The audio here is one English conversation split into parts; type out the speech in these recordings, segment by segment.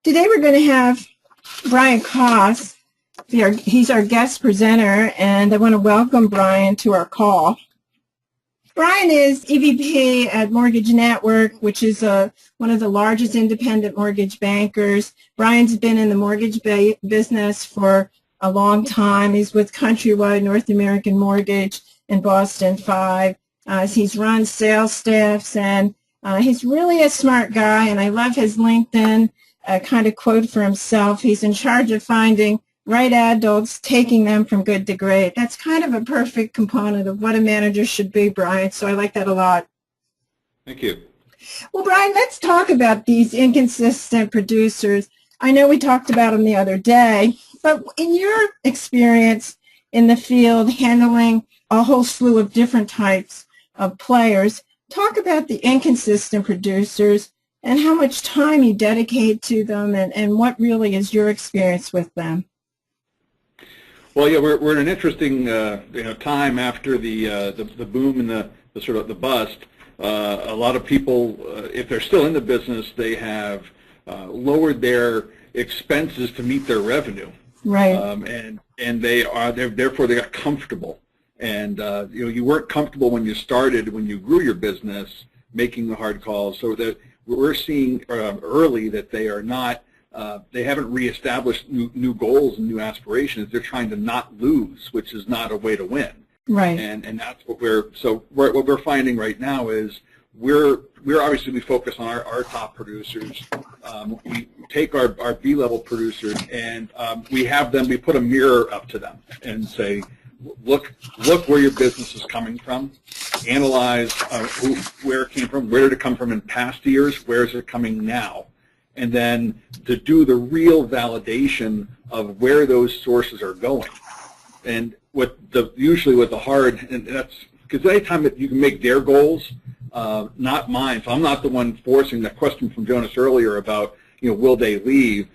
Today we're going to have Brian Koss. He's our guest presenter, and I want to welcome Brian to our call. Brian is EVP at Mortgage Network, which is one of the largest independent mortgage bankers. Brian's been in the mortgage business for a long time. He's with Countrywide North American Mortgage and Boston 5. He's run sales staffs, and he's really a smart guy, and I love his LinkedIn kind of quote for himself. He's in charge of finding right adults, taking them from good to great. That's kind of a perfect component of what a manager should be, Brian, so I like that a lot. Thank you. Well, Brian, let's talk about these inconsistent producers. I know we talked about them the other day, but in your experience in the field handling a whole slew of different types of players, talk about the inconsistent producers and how much time you dedicate to them, and what really is your experience with them. Well, yeah, we're in an interesting time after the boom and the sort of the bust. A lot of people, if they're still in the business, they have lowered their expenses to meet their revenue. Right. And therefore they got comfortable. And you weren't comfortable when you started, when you grew your business, making the hard calls. So that we're seeing early that they are not. They haven't reestablished new goals and new aspirations. They're trying to not lose, which is not a way to win. Right. And that's what what we're finding right now is we're obviously we focus on our top producers. We take our B-level producers and we put a mirror up to them and say, look where your business is coming from. Analyze where it came from, where did it come from in past years, where is it coming now, and then to do the real validation of where those sources are going. And usually with the hard, and that's because anytime that you can make their goals, not mine. So I'm not the one forcing that question from Jonas earlier about will they leave.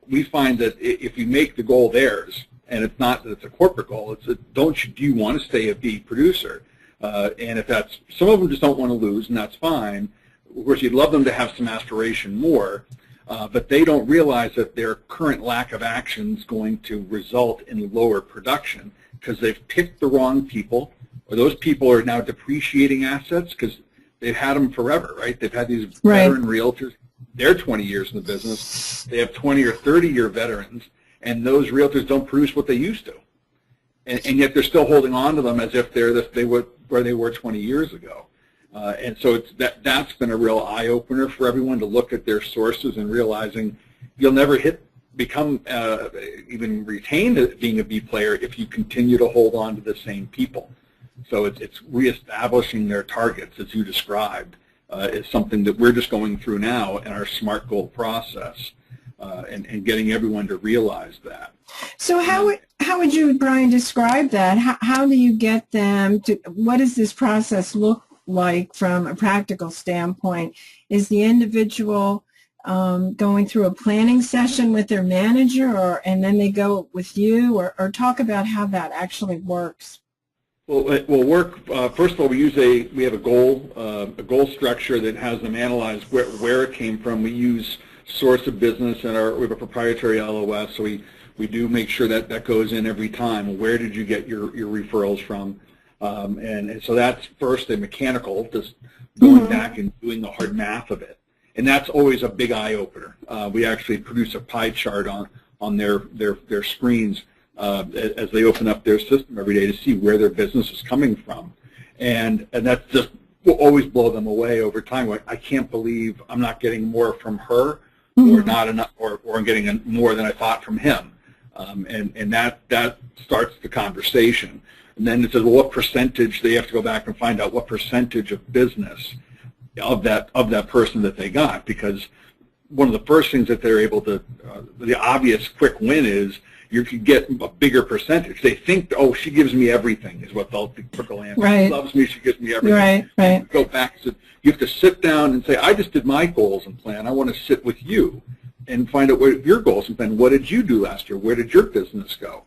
We find that if you make the goal theirs, and it's not that it's a corporate goal, it's do you want to stay a B producer? And if that's, some of them just don't want to lose, and that's fine. Of course, you'd love them to have some aspiration more, but they don't realize that their current lack of action is going to result in lower production because they've picked the wrong people, or those people are now depreciating assets because they've had them forever, right? They've had these veteran realtors. They're 20 years in the business. They have 20 or 30-year veterans, and those realtors don't produce what they used to. And yet they're still holding on to them as if they were where they were 20 years ago. And so that's been a real eye-opener for everyone to look at their sources and realizing you'll never become even retained being a B player if you continue to hold on to the same people. So it's reestablishing their targets, as you described, is something that we're just going through now in our SMART goal process. And getting everyone to realize that. So how would you, Brian, describe that? How do you get them to, what does this process look like from a practical standpoint? Is the individual going through a planning session with their manager, and then they go with you, or talk about how that actually works? Well, it will work. First of all, we have a goal structure that has them analyze where it came from. We use source of business, and we have a proprietary LOS, so we do make sure that goes in every time. Where did you get your referrals from? And so that's first a mechanical, just going back and doing the hard math of it. And that's always a big eye-opener. We actually produce a pie chart on their screens as they open up their system every day to see where their business is coming from. And that just will always blow them away over time. Like, I can't believe I'm not getting more from her, or not enough, or I'm getting more than I thought from him. And that starts the conversation. And then it says, well, what percentage? They have to go back and find out what percentage of business of that person that they got, because one of the first things that they're able to, the obvious quick win is you could get a bigger percentage. They think, oh, she gives me everything, is what they'll answer. Right. She loves me, she gives me everything. Right. Go back. So you have to sit down and say, I just did my goals and plan. I want to sit with you and find out what your goals and plan. What did you do last year? Where did your business go?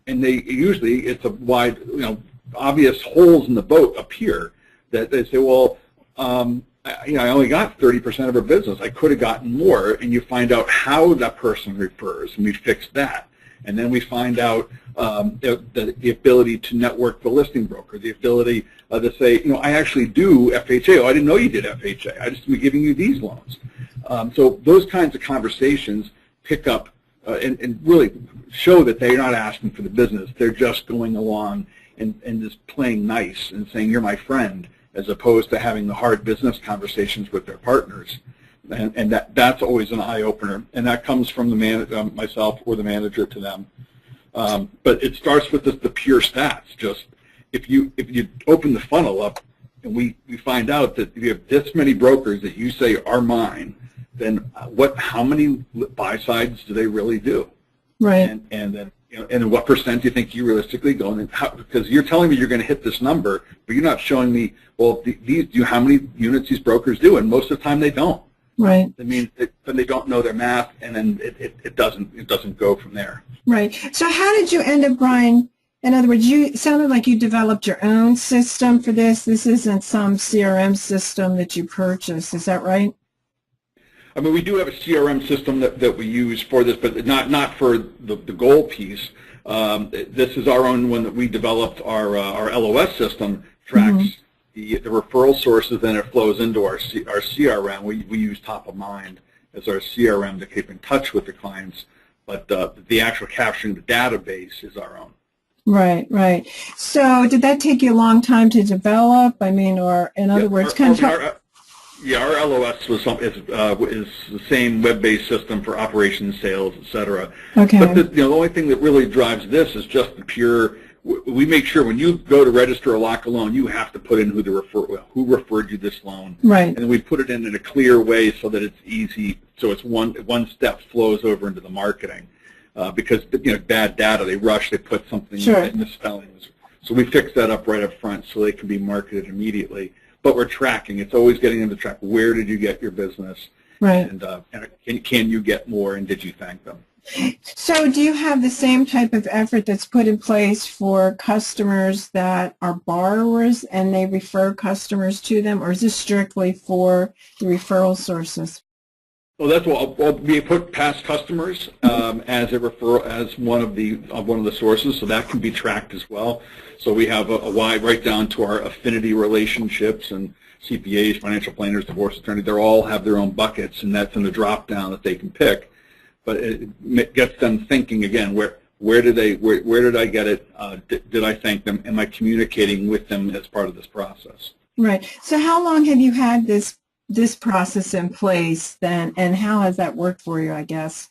And it's a wide, obvious holes in the boat appear that they say, well, I only got 30% of her business. I could have gotten more, and you find out how that person refers, and we fix that. And then we find out the ability to network the listing broker, the ability to say, I actually do FHA. Oh, I didn't know you did FHA. I just be giving you these loans. So those kinds of conversations pick up and really show that they're not asking for the business. They're just going along and just playing nice and saying, you're my friend, as opposed to having the hard business conversations with their partners. And that's always an eye-opener, and that comes from the myself or the manager to them. But it starts with the pure stats. Just if you open the funnel up, and we find out that if you have this many brokers that you say are mine, then how many buy sides do they really do? Right. And then and what percent do you think you realistically go? And because you're telling me you're going to hit this number, but you're not showing me, well, how many units these brokers do, and most of the time they don't. Right. I mean, then they don't know their math, and then it doesn't go from there. Right. So how did you end up, Brian? In other words, it sounded like you developed your own system for this. This isn't some CRM system that you purchased. Is that right? I mean, we do have a CRM system that we use for this, but not for the goal piece. This is our own one that we developed. Our LOS system tracks the referral sources, and it flows into our CRM. We use Top of Mind as our CRM to keep in touch with the clients, but the actual capturing the database is our own. Right, right. So did that take you a long time to develop? I mean, or in other words, our LOS is the same web-based system for operations, sales, et cetera. Okay. But the only thing that really drives this is just the pure. We make sure when you go to register or lock a loan, you have to put in who referred you this loan. Right. And we put it in a clear way so that it's easy. So it's one step flows over into the marketing. Because bad data, they rush, they put something in misspellings. So we fix that up right up front so they can be marketed immediately. But we're tracking. It's always getting them to track. Where did you get your business? Right. And can you get more? And did you thank them? So do you have the same type of effort that's put in place for customers that are borrowers and they refer customers to them, or is this strictly for the referral sources? Well, that's what we put past customers as a referral, as one of the sources, so that can be tracked as well. So we have a wide, right down to our affinity relationships and CPAs, financial planners, divorce attorneys. They all have their own buckets, and that's in the drop down that they can pick. But it gets them thinking again. Where did I get it? Did I thank them? Am I communicating with them as part of this process? Right. So how long have you had this process in place then, and how has that worked for you, I guess?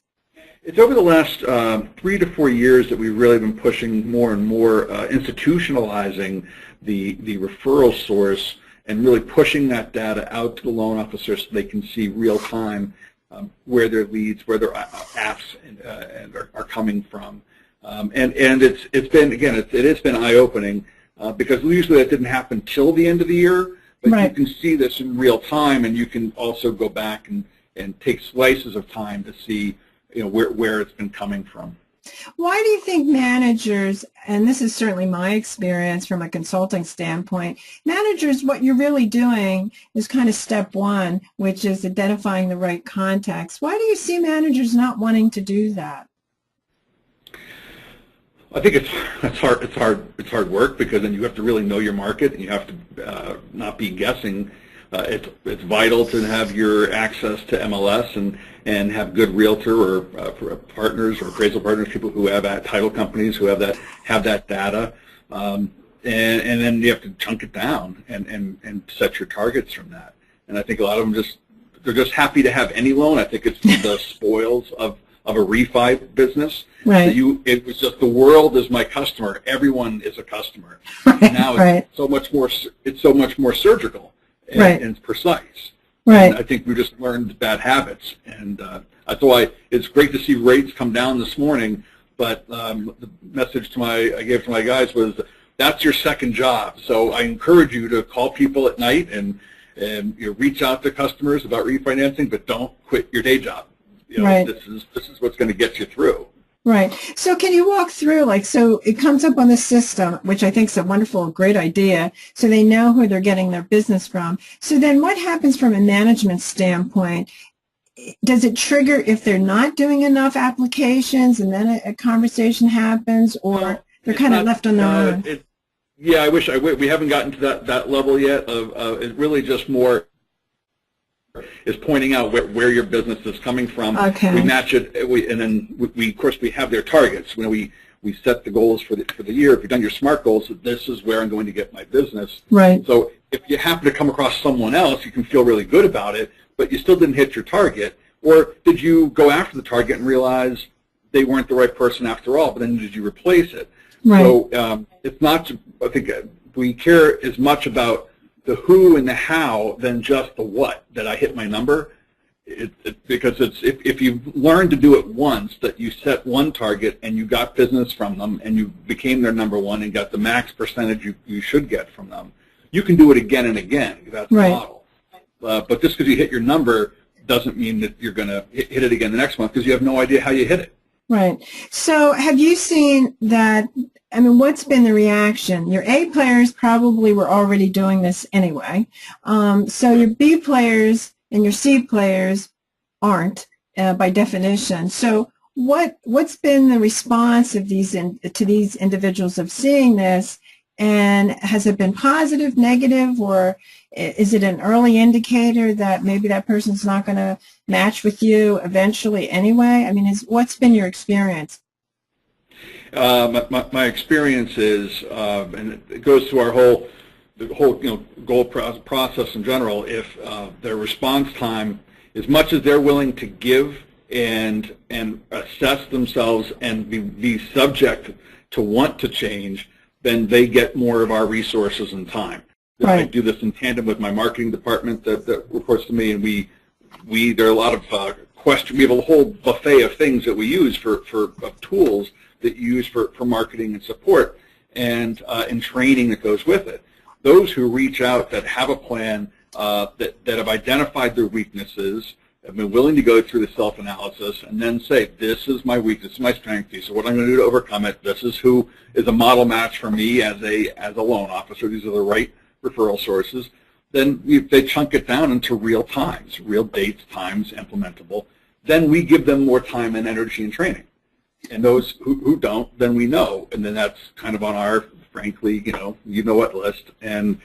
It's over the last 3 to 4 years that we've really been pushing more and more institutionalizing the referral source and really pushing that data out to the loan officer so they can see real time where their leads, where their apps are coming from. And it's been, again, it has been eye-opening because usually that didn't happen till the end of the year. But right. You can see this in real time, and you can also go back and take slices of time to see where it's been coming from. Why do you think managers, and this is certainly my experience from a consulting standpoint, managers, what you're really doing is kind of step one, which is identifying the right contacts. Why do you see managers not wanting to do that? I think it's hard work, because then you have to really know your market, and you have to not be guessing. It's vital to have your access to MLS and have good realtor or partners or appraisal partners, people who have title companies who have that data, and then you have to chunk it down and set your targets from that. And I think a lot of them they're just happy to have any loan. I think it's the spoils of a refi business. Right. It was just the world is my customer. Everyone is a customer. Right. Now right. It's so much more surgical and precise. Right. And I think we just learned bad habits, and that's why it's great to see rates come down this morning. But the message I gave to my guys was, that's your second job. So I encourage you to call people at night and reach out to customers about refinancing, but don't quit your day job. Right. This is what's going to get you through. Right. So can you walk through, like, so it comes up on the system, which I think is a wonderful, great idea, so they know who they're getting their business from. So then what happens from a management standpoint? Does it trigger if they're not doing enough applications and then a conversation happens, or Well, they're it's kind of not. left on their own? Yeah, we haven't gotten to that level yet. It's really just more is pointing out where your business is coming from. Okay. We match it, and then we of course we have their targets. When we set the goals for the year. If you've done your SMART goals, this is where I'm going to get my business. Right. So if you happen to come across someone else, you can feel really good about it, but you still didn't hit your target. Or did you go after the target and realize they weren't the right person after all, but then did you replace it? Right. So it's not, I think we care as much about the who and the how than just the what, that I hit my number. Because if you learn to do it once, that you set one target and you got business from them and you became their number one and got the max percentage you should get from them, you can do it again and again. That's the model. But just because you hit your number doesn't mean that you're going to hit it again the next month, because you have no idea how you hit it. Right. So have you seen that, I mean, what's been the reaction? Your A players probably were already doing this anyway. So your B players and your C players aren't, by definition. So what's been the response of to these individuals of seeing this? And has it been positive, negative, or is it an early indicator that maybe that person's not going to match with you eventually anyway? I mean, what's been your experience? My experience is, and it goes to the whole goal process in general. If their response time, as much as they're willing to give and assess themselves and be subject to want to change, then they get more of our resources and time. Right. I do this in tandem with my marketing department that reports to me, and there are a lot of questions. We have a whole buffet of things that we use of tools that you use for marketing and support, and training that goes with it. Those who reach out that have a plan, that have identified their weaknesses, have been willing to go through the self-analysis and then say, this is my weakness, this is my strength, these are what I'm going to do to overcome it, this is who is a model match for me as a loan officer, these are the right referral sources, then they chunk it down into real times, real dates, times, implementable. Then we give them more time and energy and training. And those who don't, then we know, and then that's kind of on our, frankly, you know what list, and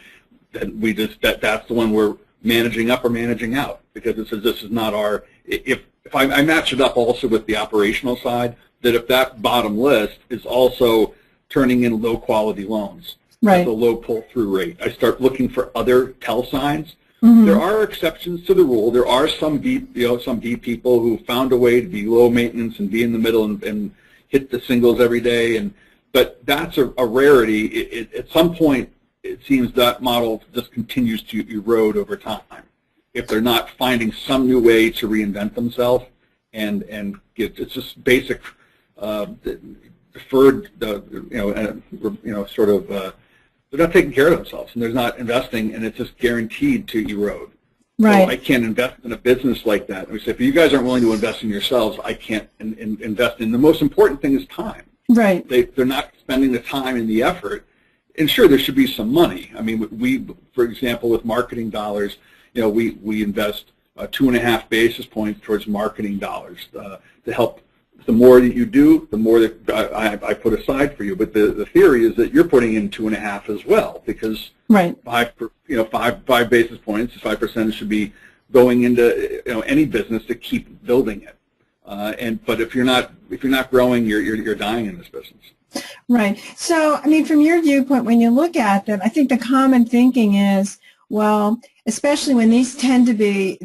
then we just, that's the one we're managing up or managing out, because it says this is not our, if I match it up also with the operational side, that if that bottom list is also turning in low quality loans, right, at a low pull-through rate, I start looking for other tell signs. Mm-hmm. There are exceptions to the rule. There are some B people who found a way to be low maintenance and be in the middle and hit the singles every day, but that's a rarity. At some point, it seems that model just continues to erode over time if they're not finding some new way to reinvent themselves and it's just basic deferred they're not taking care of themselves and they're not investing, and it's just guaranteed to erode. Right. So I can't invest in a business like that. We say, if you guys aren't willing to invest in yourselves, I can't invest in. The most important thing is time. Right. They're not spending the time and the effort. And sure, there should be some money. I mean, we, for example, with marketing dollars, we invest 2.5 basis points towards marketing dollars to help. The more that you do, the more that I put aside for you. But the theory is that you're putting in 2.5 as well, because right, 5 basis points, 5% should be going into any business to keep building it. But if you're not growing, you're dying in this business. Right. So, I mean, from your viewpoint, when you look at them, I think the common thinking is, well, especially when these can be,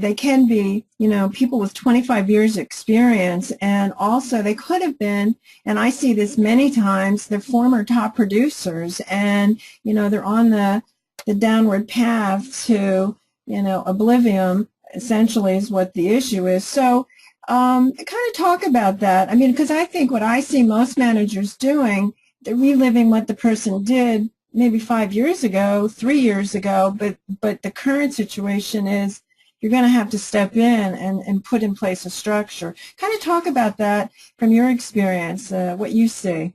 people with 25 years experience, and also they could have been, and I see this many times, they're former top producers, and, they're on the downward path to, oblivion, essentially, is what the issue is. So, kind of talk about that. I mean, because I think what I see most managers doing, they're reliving what the person did maybe 5 years ago, 3 years ago, but the current situation is, you're going to have to step in and put in place a structure. Kind of talk about that from your experience, what you see.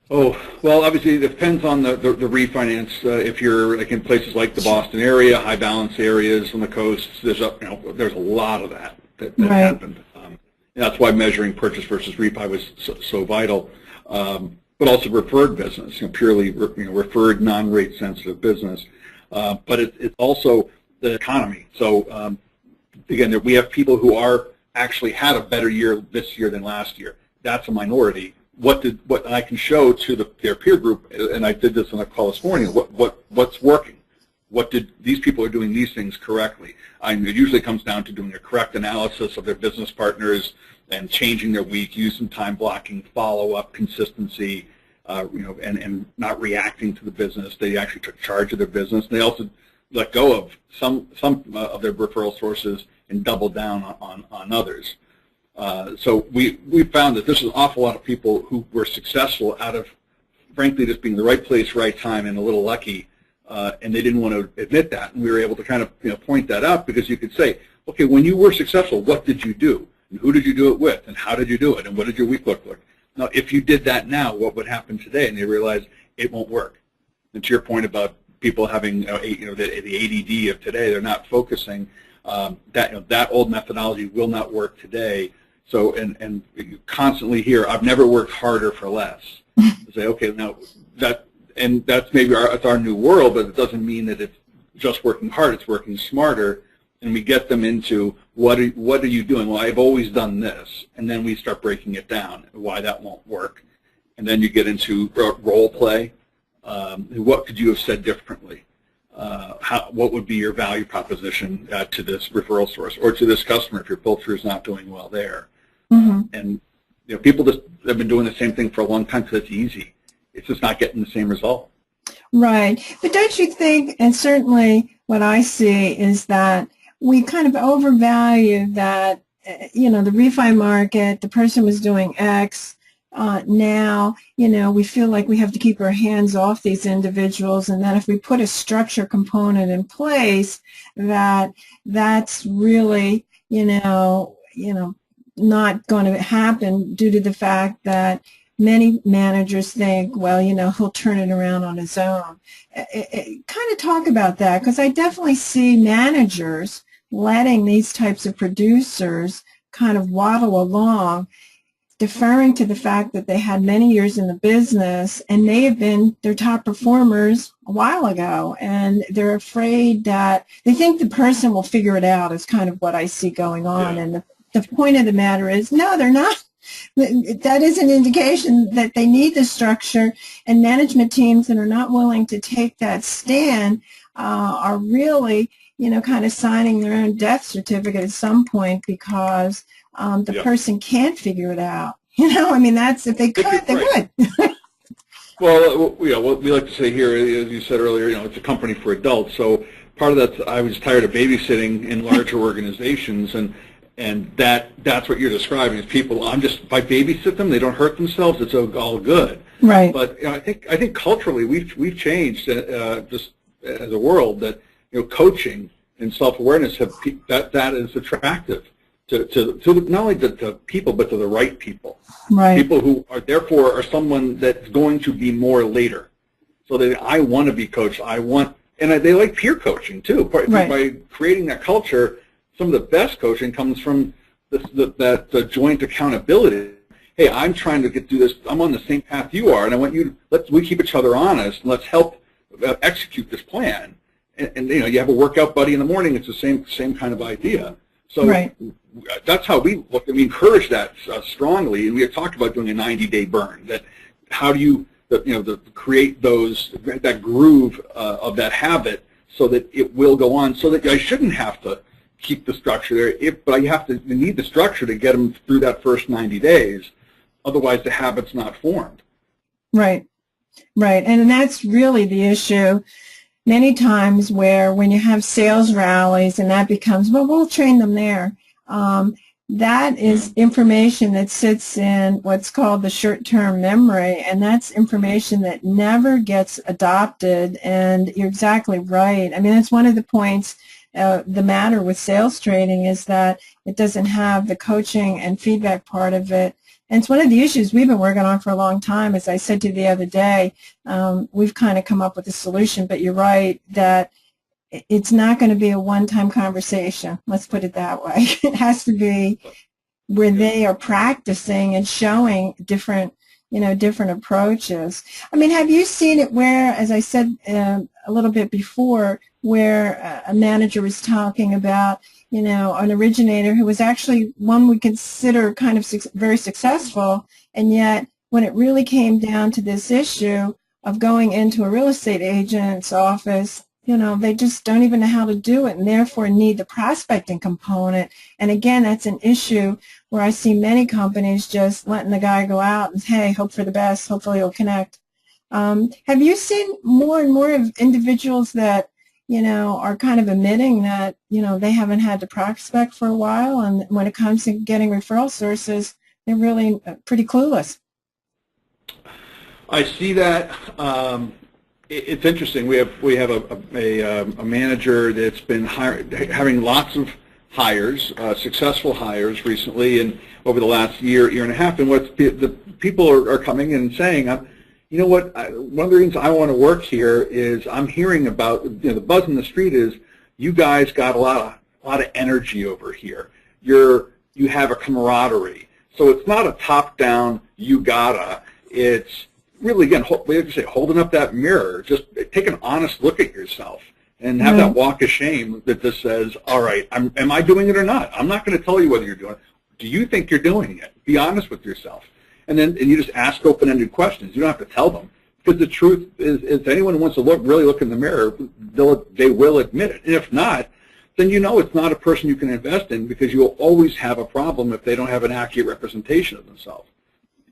Oh, well, obviously it depends on the refinance. If you're like in places like the Boston area, high balance areas on the coast, there's there's a lot of that right. happened. And that's why measuring purchase versus refi was so vital. But also referred business, purely referred, non-rate sensitive business. But it's also the economy. So again, we have people who are actually had a better year this year than last year. That's a minority. What I can show to their peer group, and I did this on a call this morning. What's working? These people are doing these things correctly? It usually comes down to doing a correct analysis of their business partners and changing their week, using time blocking, follow-up, consistency, and not reacting to the business. They actually took charge of their business. They also let go of some of their referral sources and doubled down on others. So we found that there's an awful lot of people who were successful out of, frankly, just being the right place, right time, and a little lucky, and they didn't want to admit that. And we were able to kind of point that out, because you could say, okay, when you were successful, what did you do? And who did you do it with? And how did you do it? And what did your week look like? Now, if you did that now, what would happen today? And they realized it won't work. And to your point about people having the ADD of today, they're not focusing. That old methodology will not work today. So, and you constantly hear, I've never worked harder for less. Say, okay, now that's maybe it's our new world, but it doesn't mean that it's just working hard. It's working smarter, and we get them into what are you doing? Well, I've always done this, and then we start breaking it down, why that won't work, and then you get into role play. What could you have said differently? What would be your value proposition to this referral source or to this customer if your pull-through is not doing well there? Mm-hmm. And people just have been doing the same thing for a long time because it's easy. It's just not getting the same result. Right. But don't you think, and certainly what I see is that we kind of overvalue that, the refi market, the person was doing X. Now, we feel like we have to keep our hands off these individuals, and that if we put a structure component in place, that's really, not going to happen due to the fact that many managers think, well, he'll turn it around on his own. Kind of talk about that, because I definitely see managers letting these types of producers kind of waddle along, deferring to the fact that they had many years in the business and may have been their top performers a while ago, and they're afraid that they think the person will figure it out, is kind of what I see going on. Yeah. And the point of the matter is, no, they're not. That is an indication that they need the structure, and management teams that are not willing to take that stand are really, kind of signing their own death certificate at some point, because the person can't figure it out. That's, if they could, they would. Well, what we like to say here, as you said earlier, it's a company for adults. So part of that, I was tired of babysitting in larger organizations, and that's what you're describing is people. If I babysit them, they don't hurt themselves. It's all good. Right. But I think culturally we've changed just as a world, that coaching and self-awareness that is attractive to not only to people, but to the right people. Right. People who are someone that's going to be more later. So I want to be coached. They like peer coaching too. Right. By creating that culture, some of the best coaching comes from that joint accountability. Hey, I'm trying to get through this. I'm on the same path you are, and I want you. We keep each other honest, and let's help execute this plan. And you have a workout buddy in the morning. It's the same kind of idea. So right. That's how we look. We encourage that strongly, and we have talked about doing a 90-day burn. That how do you create that groove of that habit so that it will go on. So that I shouldn't have to keep the structure there, but you need the structure to get them through that first 90 days. Otherwise, the habit's not formed. Right, right, and that's really the issue. Many times when you have sales rallies and that becomes, well, we'll train them there. That is information that sits in what's called the short-term memory, and that's information that never gets adopted, and you're exactly right. I mean, it's one of the points the matter with sales training is that it doesn't have the coaching and feedback part of it. And it's one of the issues we've been working on for a long time. As I said to you the other day, we've kind of come up with a solution, but you're right that it's not going to be a one-time conversation. Let's put it that way. It has to be where they are practicing and showing different approaches. I mean, have you seen it where, as I said a little bit before, where a manager was talking about, an originator who was actually one we consider kind of very successful, and yet when it really came down to this issue of going into a real estate agent's office, they just don't even know how to do it and therefore need the prospecting component. And again, that's an issue where I see many companies just letting the guy go out and, hey, hope for the best, hopefully he'll connect. Have you seen more and more of individuals that, are kind of admitting that, they haven't had to prospect for a while, and when it comes to getting referral sources, they're really pretty clueless? I see that. It's interesting. We have a manager that's been having lots of hires, successful hires recently, and over the last year and a half. And what the people are coming in and saying, you know what? One of the reasons I want to work here is I'm hearing about the buzz in the street is you guys got a lot of energy over here. You have a camaraderie. So it's not a top-down you gotta. It's really, again, we have to say, holding up that mirror, just take an honest look at yourself and have that walk of shame that just says, all right, am I doing it or not? I'm not going to tell you whether you're doing it. Do you think you're doing it? Be honest with yourself. And you just ask open-ended questions. You don't have to tell them. Because the truth is, if anyone wants to really look in the mirror, they will admit it. And if not, then it's not a person you can invest in, because you'll always have a problem if they don't have an accurate representation of themselves.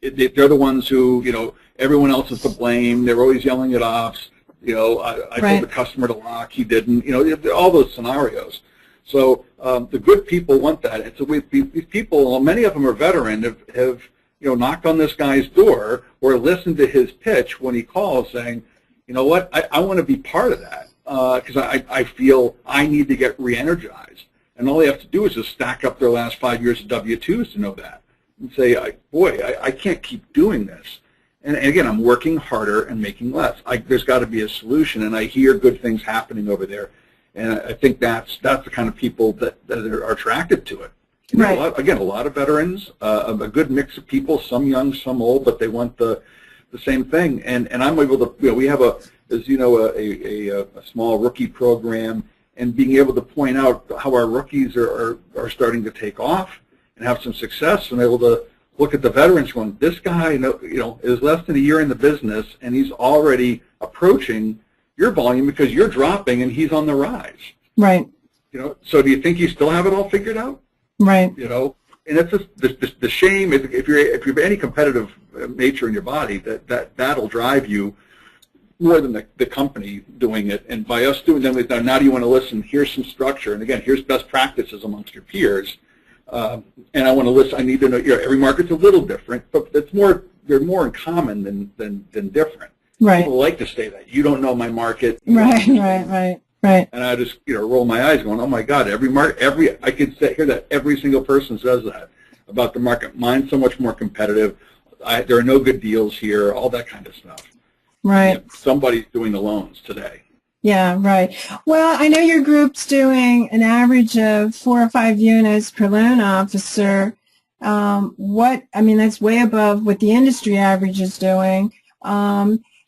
They're the ones who, everyone else is to blame. They're always yelling at us. I told the customer to lock, he didn't. All those scenarios. So the good people want that. And so these people, many of them are veteran, have knocked on this guy's door or listened to his pitch when he calls, saying, you know what, I want to be part of that because I feel I need to get re-energized. And all they have to do is just stack up their last 5 years of W-2s to know that. And say, boy, I can't keep doing this. And again, I'm working harder and making less. There's got to be a solution, and I hear good things happening over there. And I think that's the kind of people that are attracted to it. Right. A lot of veterans, a good mix of people, some young, some old, but they want the same thing. And I'm able to, we have a small rookie program, and being able to point out how our rookies are starting to take off and have some success, and able to look at the veterans going, this guy, is less than a year in the business, and he's already approaching your volume because you're dropping and he's on the rise. Right. So do you think you still have it all figured out? Right. And it's just the shame. If you're any competitive nature in your body, that'll drive you more than the company doing it. And by us doing them, now do you want to listen? Here's some structure, and again, here's best practices amongst your peers. And I want to listen. I need to know. Every market's a little different, but they're more in common than different. Right. People like to say that. You don't know my market. Right. And I just roll my eyes, going, oh my God! I could hear that every single person says that about the market. Mine's so much more competitive. There are no good deals here. All that kind of stuff. Right. Somebody's doing the loans today. Yeah, right. Well, I know your group's doing an average of 4 or 5 units per loan officer. That's way above what the industry average is doing.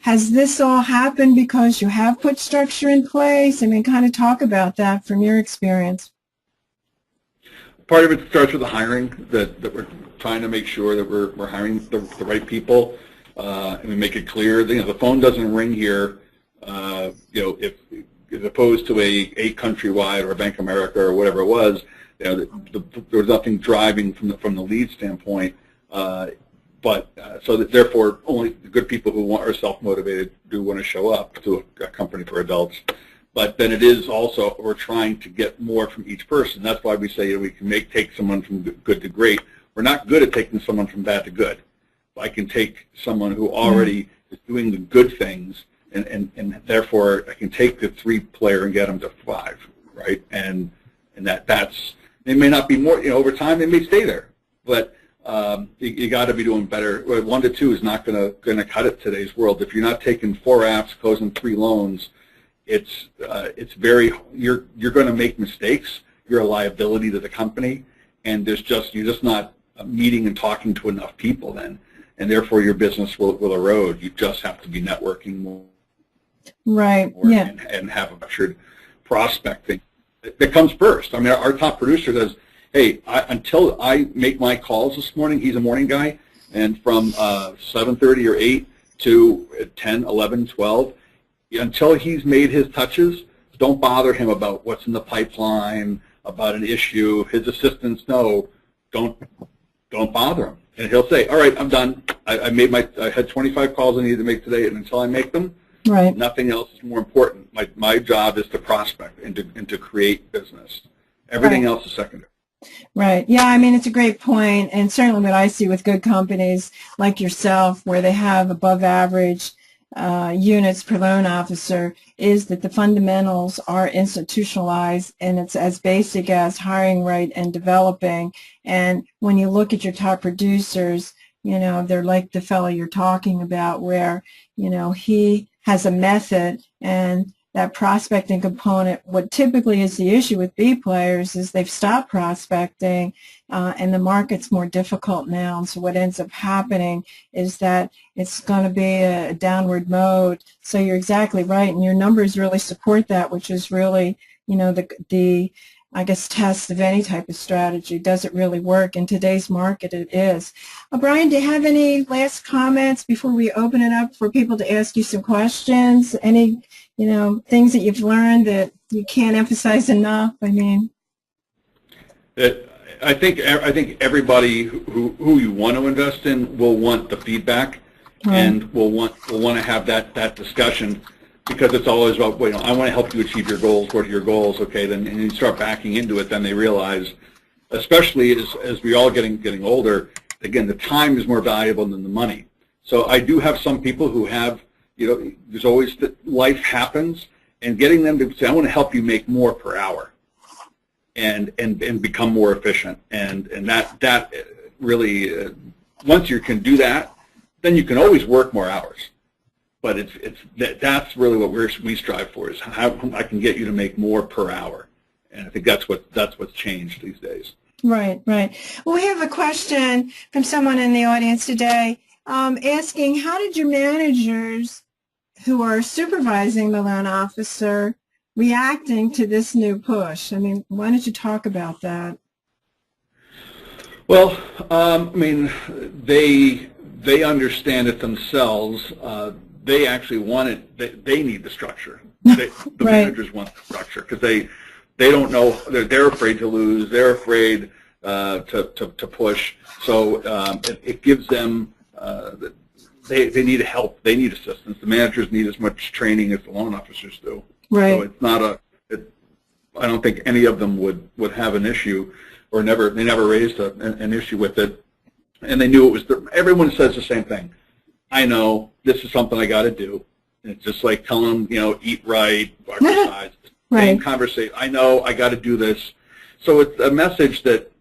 Has this all happened because you have put structure in place? Kind of talk about that from your experience. Part of it starts with the hiring, that we're trying to make sure that we're hiring the right people, and we make it clear that, the phone doesn't ring here, if as opposed to a Countrywide or a Bank of America or whatever it was, there was nothing driving from the lead standpoint. So that therefore only the good people who are self-motivated do want to show up to a company for adults. But then it is also, we're trying to get more from each person. That's why we say we can take someone from good to great. We're not good at taking someone from bad to good. I can take someone who already is doing the good things, and therefore I can take the 3 player and get them to 5. right? And that's they may not be more, over time they may stay there, but you got to be doing better. 1 to 2 is not going to cut it today's world. If you're not taking 4 apps, closing 3 loans, it's very you're going to make mistakes. You're a liability to the company, and you're just not meeting and talking to enough people then, and therefore your business will erode. You just have to be networking more, right? Yeah, and have a structured prospecting that comes first. I mean, our top producer says, hey, until I make my calls this morning, he's a morning guy, and from 7:30 or 8 to 10, 11, 12, until he's made his touches, don't bother him about what's in the pipeline, about an issue. His assistants know, don't bother him. And he'll say, all right, I'm done. I had 25 calls I needed to make today, and until I make them, right, nothing else is more important. My job is to prospect and to create business. Everything right. else is secondary. Right. Yeah, I mean, it's a great point, and certainly what I see with good companies like yourself, where they have above average units per loan officer, is that the fundamentals are institutionalized, and it's as basic as hiring right and developing. And when you look at your top producers, they're like the fellow you're talking about, where, he has a method, and that prospecting component, what typically is the issue with B players is they've stopped prospecting, and the market's more difficult now. And so what ends up happening is that it's going to be a downward mode. So you're exactly right, and your numbers really support that, which is really, the I guess, test of any type of strategy. Does it really work? In today's market, it is. Brian, do you have any last comments before we open it up for people to ask you some questions? Any, things that you've learned that you can't emphasize enough? I mean, I think everybody who you want to invest in will want the feedback, right, and will want to have that discussion. Because it's always about, I want to help you achieve your goals. What are your goals? Okay, then and you start backing into it. Then they realize, especially as we all getting older, again, the time is more valuable than the money. So I do have some people who have, there's always life happens, and getting them to say, I want to help you make more per hour, and become more efficient, and that really, once you can do that, then you can always work more hours. But that's really what we strive for, is how I can get you to make more per hour, and I think that's what's changed these days. Right, right. Well, we have a question from someone in the audience today asking, how did your managers who are supervising the loan officer reacting to this new push? I mean, why don't you talk about that? Well, I mean, they understand it themselves. They actually want it. They need the structure. The right, managers want the structure because they don't know. They're afraid to lose. They're afraid to push. So it gives them. They need help. They need assistance. The managers need as much training as the loan officers do. Right. So it's not I don't think any of them would have an issue, or they never raised an issue with it, and they knew it was. Everyone says the same thing. I know this is something I got to do. And it's just like telling them, eat right, exercise, right, same conversation. I know I got to do this. So it's a message that,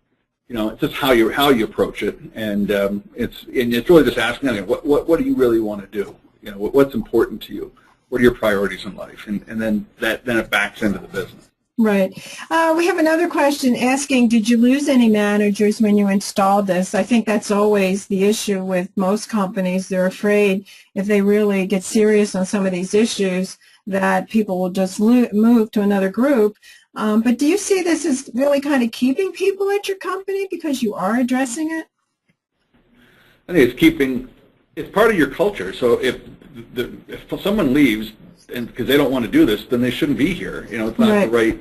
it's just how you approach it, and it's really just asking, what do you really want to do? What's important to you? What are your priorities in life? And then it backs into the business. Right. We have another question asking, did you lose any managers when you installed this? I think that's always the issue with most companies. They're afraid if they really get serious on some of these issues that people will just move to another group. But do you see this as really kind of keeping people at your company because you are addressing it? I think it's part of your culture. So if someone leaves, and because they don't want to do this, then they shouldn't be here. It's not right,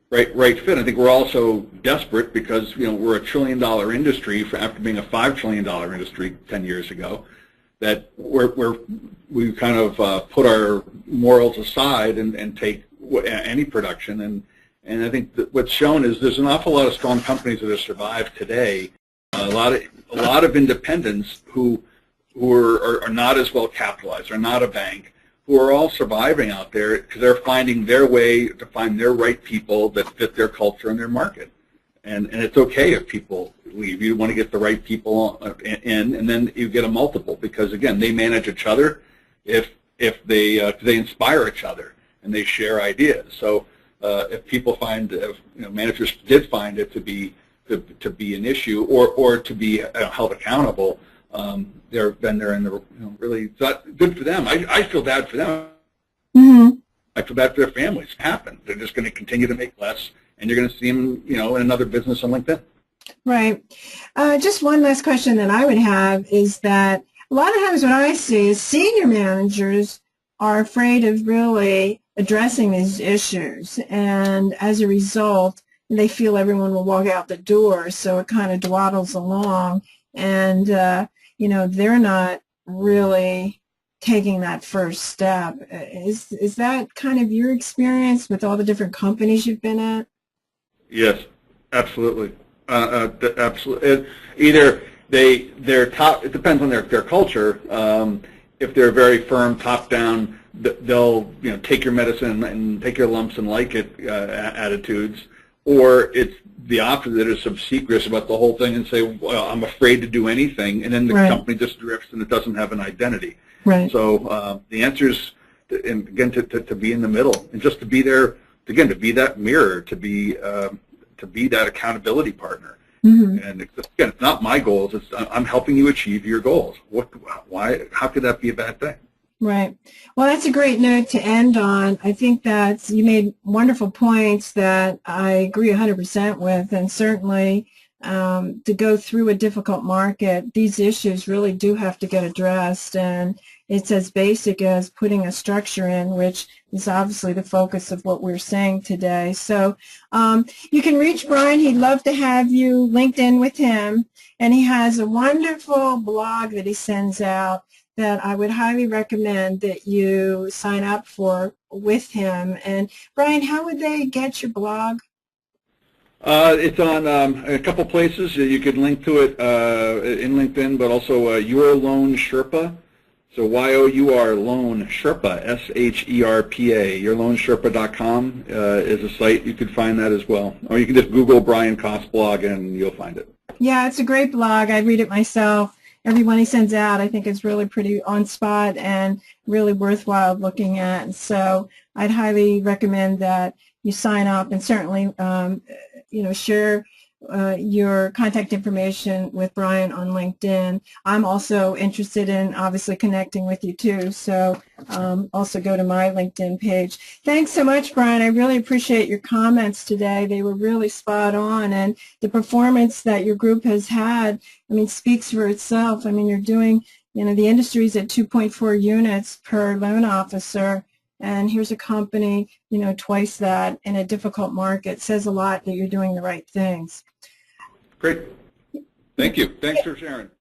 the right fit. I think we're also desperate because we're a $1 trillion industry after being a $5 trillion industry 10 years ago. That we kind of put our morals aside and take any production, and I think that what's shown is there's an awful lot of strong companies that have survived today. A lot of independents who are not as well capitalized, are not a bank, who are all surviving out there because they're finding their way to find their right people that fit their culture and their market. And it's okay if people leave. You want to get the right people in, and then you get a multiple because, again, they manage each other if they inspire each other and they share ideas. So if people find, managers did find it to be an issue or to be held accountable, they're in the really it's not good for them. I feel bad for them. Mm-hmm. I feel bad for their families. It happened. They're just going to continue to make less, and you're going to see them, in another business on LinkedIn. Right. Just one last question that I would have is that a lot of times what I see is senior managers are afraid of really addressing these issues, and as a result, they feel everyone will walk out the door, so it kind of dwaddles along, and they're not really taking that first step. Is that kind of your experience with all the different companies you've been at? Yes, absolutely. Absolutely. Either they're top. It depends on their culture. If they're very firm, top down, they'll take your medicine and take your lumps and like it attitudes, or it's the opposite, is obsequious about the whole thing and say, well, I'm afraid to do anything, and then the company just drifts and it doesn't have an identity. Right. So the answer is, again, to be in the middle and just to be there, again, to be that mirror, to be that accountability partner. Mm-hmm. And again, it's not my goals. I'm helping you achieve your goals. Why? How could that be a bad thing? Right. Well, that's a great note to end on. I think that you made wonderful points that I agree 100% with, and certainly to go through a difficult market, these issues really do have to get addressed, and it's as basic as putting a structure in, which is obviously the focus of what we're saying today. So you can reach Brian. He'd love to have you linked in with him, and he has a wonderful blog that he sends out that I would highly recommend that you sign up for with him. And Brian, how would they get your blog? It's on a couple places. You could link to it in LinkedIn, but also Your Lone Sherpa. So Y-O-U-R Lone Sherpa, S-H-E-R-P-A. YourLoneSherpa.com is a site. You could find that as well. Or you can just Google Brian Koss blog and you'll find it. Yeah, it's a great blog. I read it myself. Every one he sends out, I think, is really pretty on spot and really worthwhile looking at. So I'd highly recommend that you sign up and certainly, share your contact information with Brian on LinkedIn. I'm also interested in obviously connecting with you too, so also go to my LinkedIn page. Thanks so much, Brian. I really appreciate your comments today. They were really spot on, and the performance that your group has had, speaks for itself. You're doing, the industry's at 2.4 units per loan officer, and here's a company, twice that in a difficult market. It says a lot that you're doing the right things. Great. Thank you. Thanks for sharing.